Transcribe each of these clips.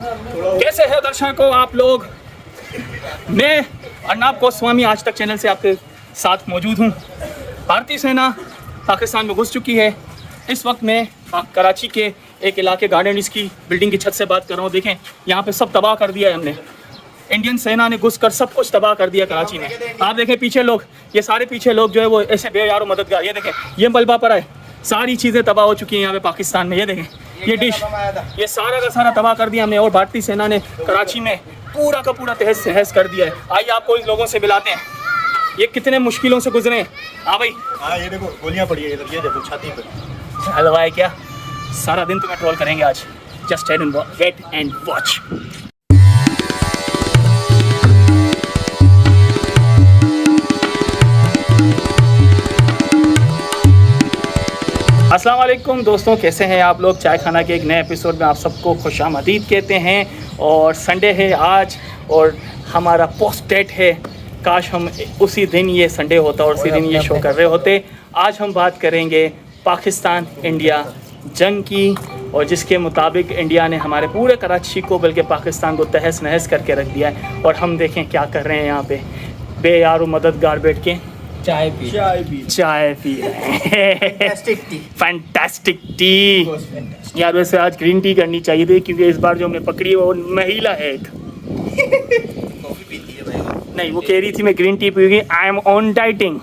कैसे है दर्शकों आप लोग। मैं अर्नब गोस्वामी आज तक चैनल से आपके साथ मौजूद हूँ। भारतीय सेना पाकिस्तान में घुस चुकी है। इस वक्त मैं कराची के एक इलाके गार्डन की बिल्डिंग की छत से बात कर रहा हूँ। देखें यहाँ पे सब तबाह कर दिया है हमने। इंडियन सेना ने घुसकर सब कुछ तबाह कर दिया कराची में। आप देखें पीछे लोग, ये सारे पीछे लोग जो है वो ऐसे बेयारो मददगार। ये देखें ये मलबा पर है, सारी चीज़ें तबाह हो चुकी हैं यहाँ पे पाकिस्तान में। ये देखें ये डिश, ये सारा का सारा तबाह कर दिया हमने। और भारतीय सेना ने कराची में पूरा का पूरा तहस नहस कर दिया है। आइए आपको इन लोगों से मिलाते हैं, ये कितने मुश्किलों से गुजरे हैं। हाँ भाई, हाँ ये देखो गोलियां पड़ी है इधर, ये देखो छाती पे। हेलो भाई, क्या सारा दिन तुम्हें ट्रोल करेंगे आज। Just wait and watch. अस्सलाम वालेकुम दोस्तों, कैसे हैं आप लोग। चाय खाना के एक नए एपिसोड में आप सबको खुशामदीद कहते हैं। और संडे है आज और हमारा पोस्ट डेट है। काश हम उसी दिन ये संडे होता और उसी दिन ये शो कर रहे होते। आज हम बात करेंगे पाकिस्तान इंडिया जंग की, और जिसके मुताबिक इंडिया ने हमारे पूरे कराची को बल्कि पाकिस्तान को तहस नहस करके रख दिया है। और हम देखें क्या कर रहे हैं यहाँ पे, बेयारो मददगार बैठ के चाय पी रहे हैं। फैंटास्टिक टी यार। वैसे आज ग्रीन टी करनी चाहिए थी क्योंकि इस बार जो हमने पकड़ी है वो महिला है एक। कॉफी पीती है भाई। नहीं, वो कह रही थी मैं ग्रीन टी पीऊंगी, आई एम ऑन डाइटिंग।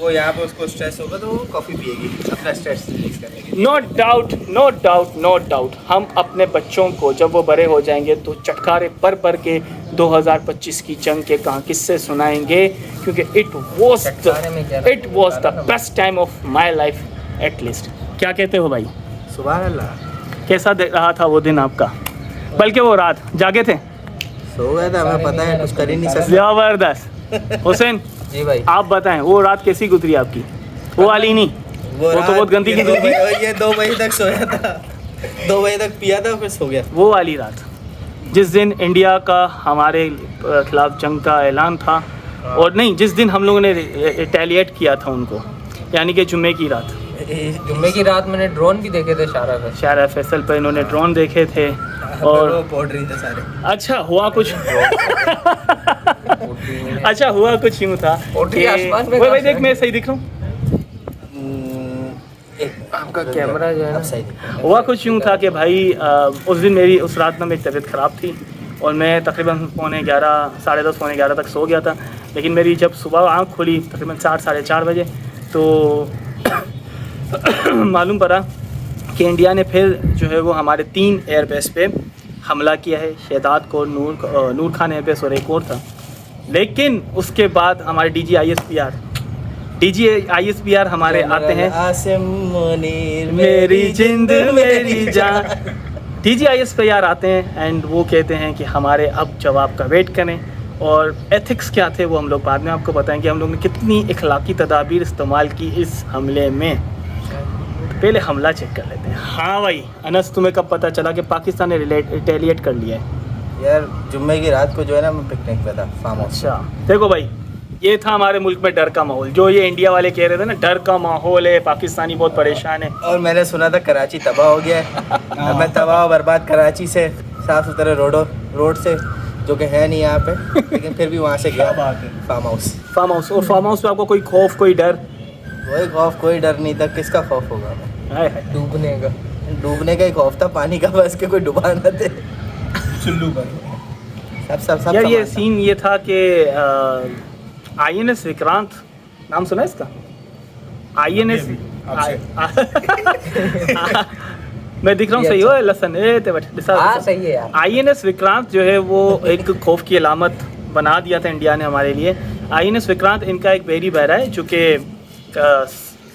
वो यहाँ पे उसको स्ट्रेस होगा तो वो कॉफी पिएगी अपना स्ट्रेस रिलीज करने के लिए। No doubt no doubt no doubt. हम अपने बच्चों को जब वो बड़े हो जाएंगे तो चटकारे पर के 2025 की जंग के कहाँ किस्से सुनाएंगे, क्योंकि it was the best time of my life at least. क्या कहते हो भाई? सुभान अल्लाह। कैसा रहा था वो दिन आपका? बल्कि वो रात जागे थे? सो गया था, हमें पता है कुछ कर ही नहीं सकते। जबरदस्त। हुसैन जी भाई, आप बताएं वो रात कैसी गुजरी आपकी? वो वाली नहीं, वो तो बहुत गंदी की गुजरी। ये 2 बजे तक सोया था, 2 बजे तक पिया था फिर सो गया। वो वाली रात जिस दिन इंडिया का हमारे खिलाफ जंग का ऐलान था, और नहीं जिस दिन हम लोगों ने रिटेलिएट किया था उनको, यानी कि जुम्मे की रात। जुम्मे की रात मैंने ड्रोन भी देखे थे शारा फैसल पर इन्होंने ड्रोन देखे थे। और वो पौड़ रही थे सारे। अच्छा हुआ कुछ अच्छा हुआ कुछ यूँ था कि भाई देख मैं सही दिख रहा हूँ, आपका कैमरा जो है ना सही। हुआ कुछ यूँ था कि भाई उस दिन मेरी उस रात में मेरी तबीयत ख़राब थी और मैं तकरीबन 11:30 साढ़े 10 पौने 11 तक सो गया था। लेकिन मेरी जब सुबह आँख खुली तकरीबन 4 साढ़े 4 बजे तो मालूम पड़ा कि इंडिया ने फिर जो है वो हमारे 3 एयरबेस पे हमला किया है। शहदाद को नूर खान एयरबेस और एक और था। लेकिन उसके बाद हमारे DGISPR हमारे आते हैं, मेरी जिंद मेरी जान। DGISPR आते हैं एंड वो कहते हैं कि हमारे अब जवाब का वेट करें। और एथिक्स क्या थे वो हम लोग बाद में आपको बताएंगे। हम लोग ने कितनी इखलाकी तदाबीर इस्तेमाल की इस हमले में। पहले हमला चेक कर लेते हैं। हाँ भाई अनस, तुम्हें कब पता चला कि पाकिस्तान ने रिटेलिएट कर लिया है? यार जुम्मे की रात को जो है ना मैं पिकनिक पे था फार्म हाउस। अच्छा देखो भाई, ये था हमारे मुल्क में डर का माहौल। जो ये इंडिया वाले कह रहे थे ना डर का माहौल है, पाकिस्तानी बहुत परेशान है। और मैंने सुना था कराची तबाह हो गया है। मैं तबाह बर्बाद कराची से, साफ सुथरे रोड से, जो कि है नहीं यहाँ पे, लेकिन फिर भी वहाँ से गया फार्म हाउस। और फार्म हाउस पे आपको कोई खौफ कोई डर? कोई खौफ कोई डर नहीं था। किसका खौफ होगा? हाय हाय। डूबने का ही खौफ था, पानी का, बस के कोई डुबा न दे। चुल्लू पर सब यार ये सीन ये था कि INS विक्रांत, नाम सुना है इसका? INS मैं दिख रहा हूँ सही हो लसन सही है यार। INS विक्रांत जो है वो एक खौफ की अलामत बना दिया था इंडिया ने हमारे लिए। INS विक्रांत इनका एक बेरी बहरा है जो कि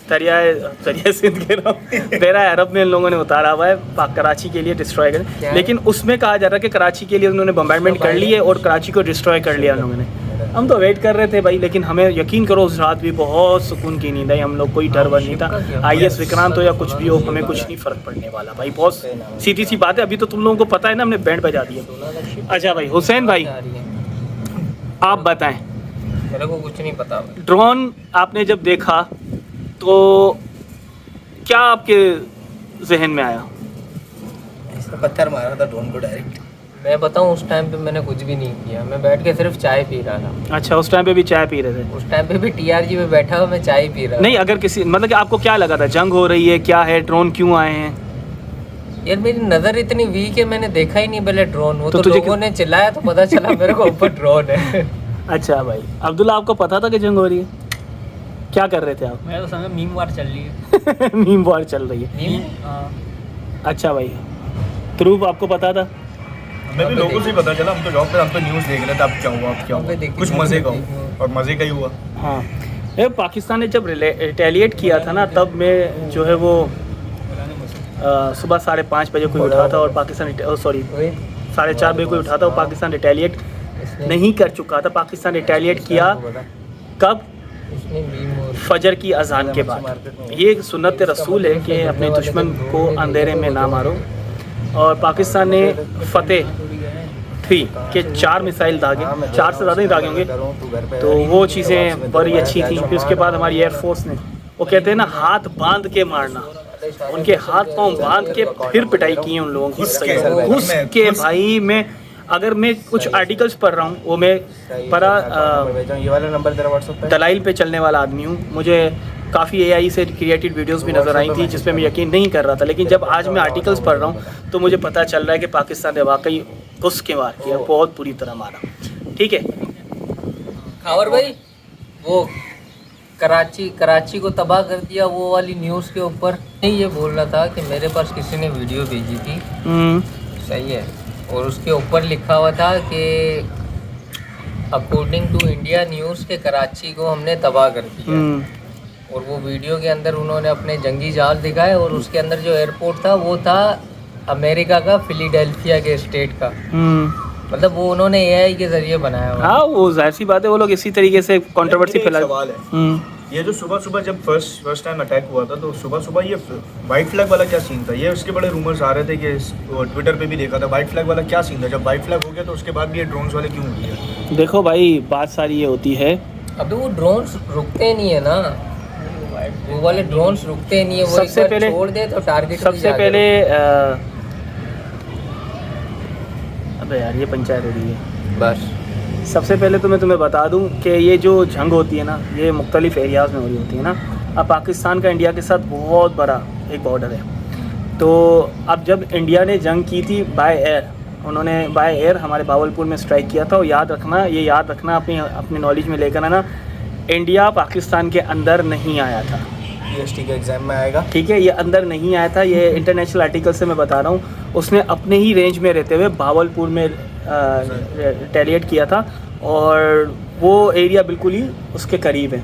दरिया सिंध के बहरा अरब में इन लोगों ने उतारा हुआ है कराची के लिए डिस्ट्रॉय कर। लेकिन उसमें कहा जा रहा है कि कराची के लिए उन्होंने बम्बार्डमेंट कर ली है और कराची को डिस्ट्रॉय कर लिया उन लोगों ने। हम तो वेट कर रहे थे भाई, लेकिन हमें यकीन करो उस रात भी बहुत सुकून की नींद आई। हम लोग कोई डर वर नहीं था। IS विक्रांत हो या कुछ भी हो, हमें कुछ नहीं फ़र्क पड़ने वाला भाई। बहुत सीधी सी बात है। अभी तो तुम लोगों को पता है ना, हमने बैंड बजा दिया। अच्छा भाई हुसैन भाई आप बताएं, मेरे को कुछ नहीं पता। ड्रोन आपने जब देखा तो क्या आपके जहन में आया? पत्थर मारा था ड्रोन को डायरेक्ट। मैं बताऊं उस टाइम पे मैंने कुछ भी नहीं किया, मैं बैठ के सिर्फ चाय पी रहा था। अच्छा, उस टाइम पे भी चाय पी रहे थे? उस टाइम पे भी टीआरजी में बैठा हुआ मैं चाय पी रहा नहीं, अगर किसी मतलब कि आपको क्या लगा था, जंग हो रही है, क्या है, ड्रोन क्यों आए हैं? था। यार मेरी नज़र इतनी वीक है, मैंने देखा ही नहीं पहले ड्रोन। वो तो तो तुझे लोगों ने चिल्लाया तो पता चला मेरे को ऊपर ड्रोन है। अच्छा भाई, अब्दुल्ला आपको पता था कि जंग हो रही है? क्या कर रहे थे आप? मैं तो समझा मीम वार चल रही है। मीम वॉर चल रही है। नीम? अच्छा भाई, ध्रुव आपको पता था? हमें भी लोगों से ही पता चला, हम तो जॉब पे, हम तो न्यूज़ देख रहे थे, अब क्या हुआ, अब क्या वहाँ पे हुआ, देखी कुछ थी, मज़े का देखी हो, थी। और मज़े का ही हुआ। हाँ, ये पाकिस्तान ने जब रिटेलिएट किया था ना, तब मैं जो है वो सुबह 5:30 बजे कोई उठा था और पाकिस्तान सॉरी 4:30 बजे कोई उठा था और पाकिस्तान रिटेलिएट नहीं कर चुका था। पाकिस्तान रिटेलिएट किया कब? उसने मीम और फजर की अजान के बाद। ये एक सुन्नत रसूल है कि अपने दुश्मन को अंधेरे में ना मारो। और पाकिस्तान ने फतेह थी कि 4 मिसाइल दागे, 4 से ज़्यादा ही दागे होंगे, तो वो चीज़ें बड़ी अच्छी थी। फिर उसके बाद हमारी एयरफोर्स ने, वो कहते हैं ना, हाथ बांध के मारना, उनके हाथ पांव बांध के फिर पिटाई की है उन लोगों की। घुस के भाई, मैं अगर मैं कुछ आर्टिकल्स पढ़ रहा हूँ, वो मैं पढ़ा, ये वाला नंबर तेरा व्हाट्सएप पे? दलाइल पे चलने वाला आदमी हूँ। मुझे काफ़ी एआई से क्रिएटेड वीडियोस भी नज़र आई थी जिस पे मैं यकीन नहीं कर रहा था, लेकिन जब आज मैं आर्टिकल्स पढ़ रहा हूँ तो मुझे पता चल रहा है कि पाकिस्तान ने वाकई घुस के मार किया, बहुत बुरी तरह मारा। ठीक है खावर भाई, वो कराची को तबाह कर दिया, वो वाली न्यूज़ के ऊपर नहीं, ये बोल रहा था कि मेरे पास किसी ने वीडियो भेजी थी, सही है, और उसके ऊपर लिखा हुआ था कि अकॉर्डिंग टू इंडिया न्यूज़ के कराची को हमने तबाह कर दिया। और वो वीडियो के अंदर उन्होंने अपने जंगी जहाज दिखाए और उसके अंदर जो एयरपोर्ट था वो था अमेरिका का, फिलाडेल्फिया के स्टेट का। मतलब वो उन्होंने एआई के जरिए बनाया हुआ। हाँ, वो जाहिर सी बात है, वो लोग इसी तरीके से कंट्रोवर्सी मेरा फैला। एक सवाल है, ये जो सुबह सुबह जब फर्स्ट टाइम अटैक हुआ था, तो सुबह सुबह ये वाइट फ्लैग वाला क्या सीन था? ये उसके बड़े रूमर्स आ रहे थे कि ट्विटर पे भी देखा था, वाइट फ्लैग वाला क्या सीन था? जब वाइट फ्लैग हो गया तो उसके बाद भी ये ड्रोन्स वाले क्यों हुए? देखो भाई, बात सारी ये होती है, अभी वो ड्रोन्स रुकते नहीं है ना, वो वाले ड्रोन्स रुकते नहीं है, वो सबसे एक बार पहले छोड़ दे तो टारगेट सबसे पहले अबे यार ये पंचायत हो रही है। बस सबसे पहले तो मैं तुम्हें बता दूं कि ये जो जंग होती है ना, ये मुख्तलिफ एरियाज़ में हो रही होती है ना। अब पाकिस्तान का इंडिया के साथ बहुत बड़ा एक बॉर्डर है, तो अब जब इंडिया ने जंग की थी बाय एयर, उन्होंने बाय एयर हमारे बावलपुर में स्ट्राइक किया था। और याद रखना अपनी नॉलेज में लेकर आना, इंडिया पाकिस्तान के अंदर नहीं आया था। यूएसटी के एग्जाम में आएगा, ठीक है, ये अंदर नहीं आया था, ये इंटरनेशनल आर्टिकल से मैं बता रहा हूँ। उसने अपने ही रेंज में रहते हुए बावलपुर में रिटेलिएट किया था और वो एरिया बिल्कुल ही उसके करीब है।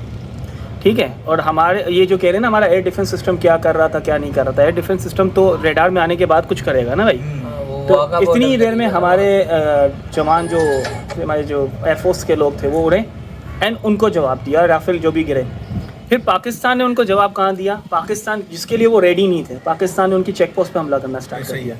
ठीक है, और हमारे ये जो कह रहे हैं ना, हमारा एयर डिफेंस सिस्टम क्या कर रहा था क्या नहीं कर रहा था, एयर डिफेंस सिस्टम तो रेडार में आने के बाद कुछ करेगा ना भाई। तो इतनी देर में हमारे जवान जो हमारे जो एयरफोर्स के लोग थे वो उड़े एंड उनको जवाब दिया, राफेल जो भी गिरे। फिर पाकिस्तान ने उनको जवाब कहाँ दिया? पाकिस्तान जिसके लिए वो रेडी नहीं थे, पाकिस्तान ने उनकी चेक पोस्ट पे हमला करना स्टार्ट कर दिया।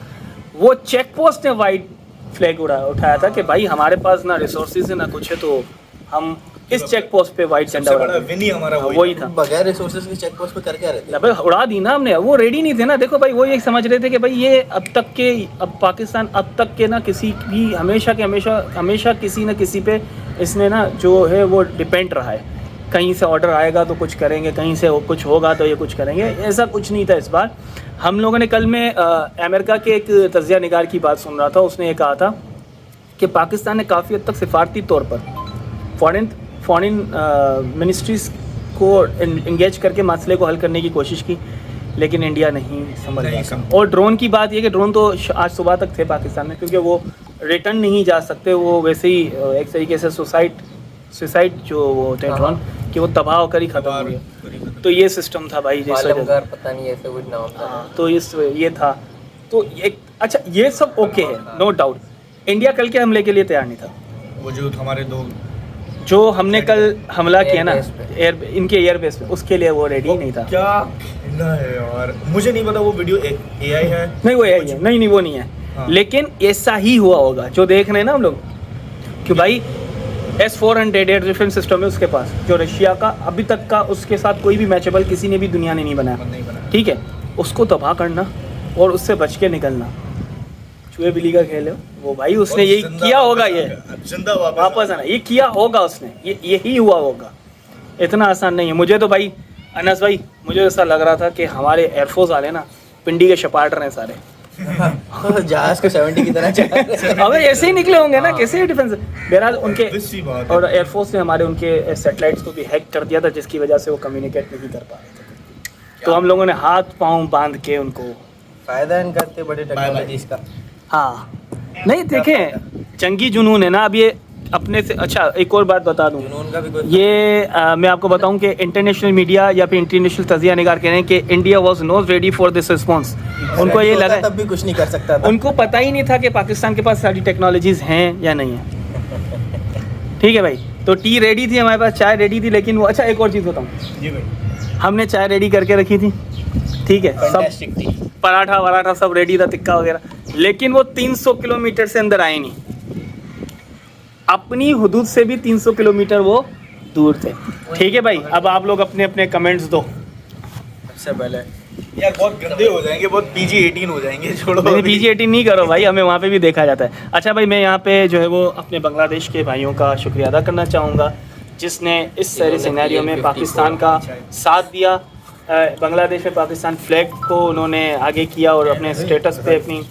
वो चेक पोस्ट ने वाइट फ्लैग उठाया था कि भाई हमारे पास ना रिसोर्सेज है ना कुछ है, तो हम इस चेक पोस्ट पे वाइट झंडा हमारा वही था। बगैर रिसोर्सेज की चेक पोस्ट पे कर क्या रहे थे? भाई उड़ा दी ना हमने, वो रेडी नहीं थे ना। देखो भाई, वो ये समझ रहे थे कि भाई ये अब पाकिस्तान अब तक के ना किसी भी हमेशा किसी न किसी पे इसने ना जो है वो डिपेंड रहा है। कहीं से ऑर्डर आएगा तो कुछ करेंगे, कहीं से कुछ होगा तो ये कुछ करेंगे। ऐसा कुछ नहीं था इस बार। हम लोगों ने कल में अमेरिका के एक तजिया निगार की बात सुन रहा था, उसने ये कहा था कि पाकिस्तान ने काफ़ी हद तक सिफारती तौर पर फॉरेन मिनिस्ट्रीज़ को इंगेज करके मसले को हल करने की कोशिश की, लेकिन इंडिया नहीं समझ रहा। और ड्रोन की बात ये कि ड्रोन तो आज सुबह तक थे पाकिस्तान में, क्योंकि वो रिटर्न नहीं जा सकते, वो वैसे ही एक तरीके से सुसाइड जो वो होते हैं ड्रोन कि वो तबाह होकर ही ख़त्म हो गया। तो ये सिस्टम था भाई, जैसे पता नहीं ऐसे कुछ नाम था। हाँ, तो ये था। तो अच्छा, ये सब ओके है, नो डाउट। इंडिया कल के हमले के लिए तैयार नहीं था। वो जो हमारे दो जो हमने कल हमला किया ना इनके एयरबेस पे, उसके लिए वो रेडी नहीं था। क्या कहना है यार, मुझे नहीं पता वो वीडियो एआई है। नहीं, वो एआई है, नहीं वो नहीं है। हाँ। लेकिन ऐसा ही हुआ होगा जो देख रहे हैं ना हम लोग, कि भाई S-400 एयर डिफेंस सिस्टम है उसके पास, जो रशिया का अभी तक का उसके साथ कोई भी मैचेबल किसी ने भी दुनिया ने नहीं बनाया। ठीक है, उसको तबाह करना और उससे बच के निकलना, चूहे बिल्ली का खेल है वो भाई, उसने यही किया होगा, ये जिंदा वापस आना, ये किया होगा उसने, ये यही हुआ होगा। इतना आसान नहीं है। मुझे तो भाई अनस भाई, मुझे ऐसा लग रहा था कि हमारे एयरफोर्स वाले ना पिंडी के शपाट रहे सारे। जहाज को 70 की तरह चला रहे हैं। अबे ऐसे ही निकले होंगे ना, कैसे डिफेंस। बहरहाल उनके Obvious सी बात है। और एयरफोर्स ने हमारे उनके सैटेलाइट्स को भी हैक कर दिया था, जिसकी वजह से वो कम्युनिकेट नहीं कर पा रहे थे। तो हम लोगों ने हाथ पांव बांध के उनको, फायदा इन करते बड़े टेक्नोलॉजीज का। हाँ नहीं देखें, जंगी जुनून है ना अब ये अपने से। अच्छा एक और बात बता दूं, जुनून का भी कोई ये मैं आपको बताऊं कि इंटरनेशनल मीडिया या फिर इंटरनेशनल तजिया निगार कह रहे हैं कि India was not ready for this response. उनको ये लगा, तब भी कुछ नहीं कर सकता था। उनको पता ही नहीं था कि पाकिस्तान के पास सारी टेक्नोलॉजीज हैं या नहीं है। ठीक है भाई, तो टी रेडी थी हमारे पास, चाय रेडी थी, लेकिन वो, अच्छा एक और चीज़ बताऊँ, जी भाई, हमने चाय रेडी करके रखी थी, ठीक है, सब Fantastic थी। पराठा वराठा सब रेडी था, टिक्का वगैरह, लेकिन वो 300 किलोमीटर से अंदर आए नहीं। अपनी हुदूद से भी 300 किलोमीटर वो दूर थे। ठीक है भाई, अब आप लोग अपने अपने कमेंट्स दो। सबसे पहले यार बहुत गंदे हो जाएंगे, बहुत PG-18 हो जाएंगे, छोड़ो। नहीं PG-18 नहीं करो भाई, हमें वहाँ पे भी देखा जाता है। अच्छा भाई, मैं यहाँ पे जो है वो अपने बांग्लादेश के भाइयों का शुक्रिया अदा करना चाहूँगा, जिसने इस सारे सिनेरियो में पाकिस्तान का साथ दिया। बांग्लादेश में पाकिस्तान फ्लैग को उन्होंने आगे किया और अपने स्टेटस पे, अपनी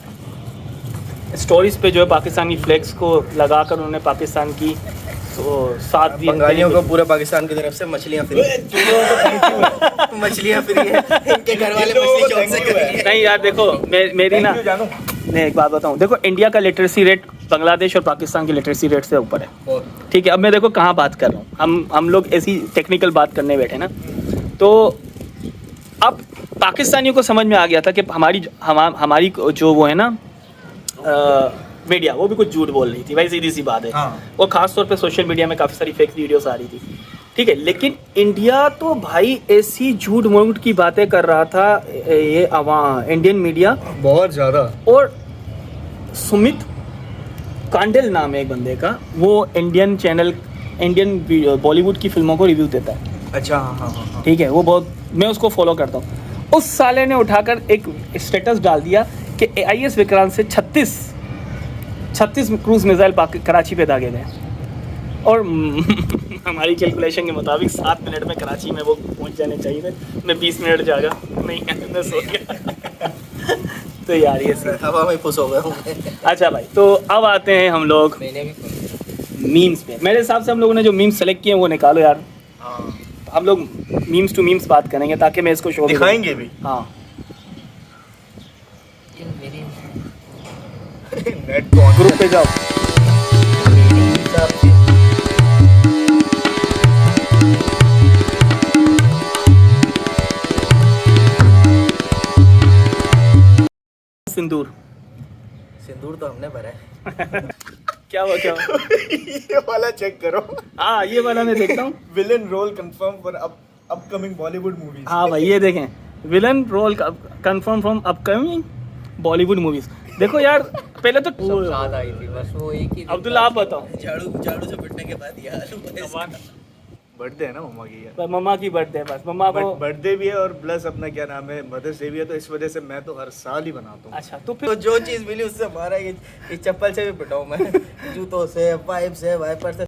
स्टोरीज पे जो है पाकिस्तानी फ्लैग्स को लगाकर उन्होंने पाकिस्तान की तो साथ दिया। बंगालियों को पूरे पाकिस्तान की तरफ से मछलियाँ फ्री, मछलियाँ फ्री है, इनके घर वाले मछली चौक से करेंगे। नहीं यार देखो, मेरी ना, मैं एक बात बताऊँ, देखो इंडिया का लिटरेसी रेट बांग्लादेश और पाकिस्तान के लिटरेसी रेट से ऊपर है। ठीक है, अब मैं देखो कहाँ बात कर रहा हूँ, हम लोग ऐसी टेक्निकल बात करने बैठे ना, तो अब पाकिस्तानियों को समझ में आ गया था कि हमारी जो वो है ना मीडिया, वो भी कुछ झूठ बोल रही थी भाई, सीधी सी बात है। और ख़ास तौर पे सोशल मीडिया में काफ़ी सारी फेक वीडियोस आ रही थी। ठीक है, लेकिन इंडिया तो भाई ऐसी झूठ मूठ की बातें कर रहा था, ये इंडियन मीडिया बहुत ज़्यादा। और सुमित कांडेल नाम है एक बंदे का, वो इंडियन चैनल, इंडियन बॉलीवुड की फिल्मों को रिव्यू देता है। अच्छा, हाँ। ठीक है, वो बहुत, मैं उसको फॉलो करता हूँ। उस साले ने उठाकर एक स्टेटस डाल दिया कि AIS विक्रांत से 36 क्रूज मिसाइल कराची पे दागे गए, और हमारी कैलकुलेशन के मुताबिक 7 मिनट में कराची में वो पहुंच जाने चाहिए थे। मैं 20 मिनट जागा, नहीं मैं सो गया। तो यार ये सर हवा में फुस हो गया हूँ। अच्छा भाई, तो अब आते हैं हम लोग मैंने भी मीम्स पे। मेरे हिसाब से हम लोगों ने जो मीम्स सेलेक्ट किए हैं वो निकालो यार। हम लोग मीम्स टू मीम्स बात करेंगे ताकि मैं इसको शो दिखाएंगे भी। हाँ मेरी नेट तो ऑन। ग्रुप पे जाओ। सिंदूर सिंदूर तो हमने भरा है। क्या हुआ क्या हुआ? ये वाला चेक करो। हाँ ये वाला मैं देखता हूँ। Villain role confirm for upcoming Bollywood movies. हाँ भाई ये देखें, villain role confirm from upcoming Bollywood movies. देखो यार पहले तो सब साथ आई थी, बस वो एक ही अब्दुल्ला आप बताओ। झाड़ू से पिटने के बाद यार बर्थडे है ना मम्मा की यार। मम्मा की बर्थडे, बस मम्मा को। बर्थडे भी है और प्लस अपना क्या नाम है मदर्स डे भी है, तो इस वजह से मैं तो हर साल ही बनाता हूँ। अच्छा तो तो फिर जो चीज मिली उससे हमारा ये चप्पल से भी पिटाऊं मैं, जूतों से, पाइप से, वाइपर से।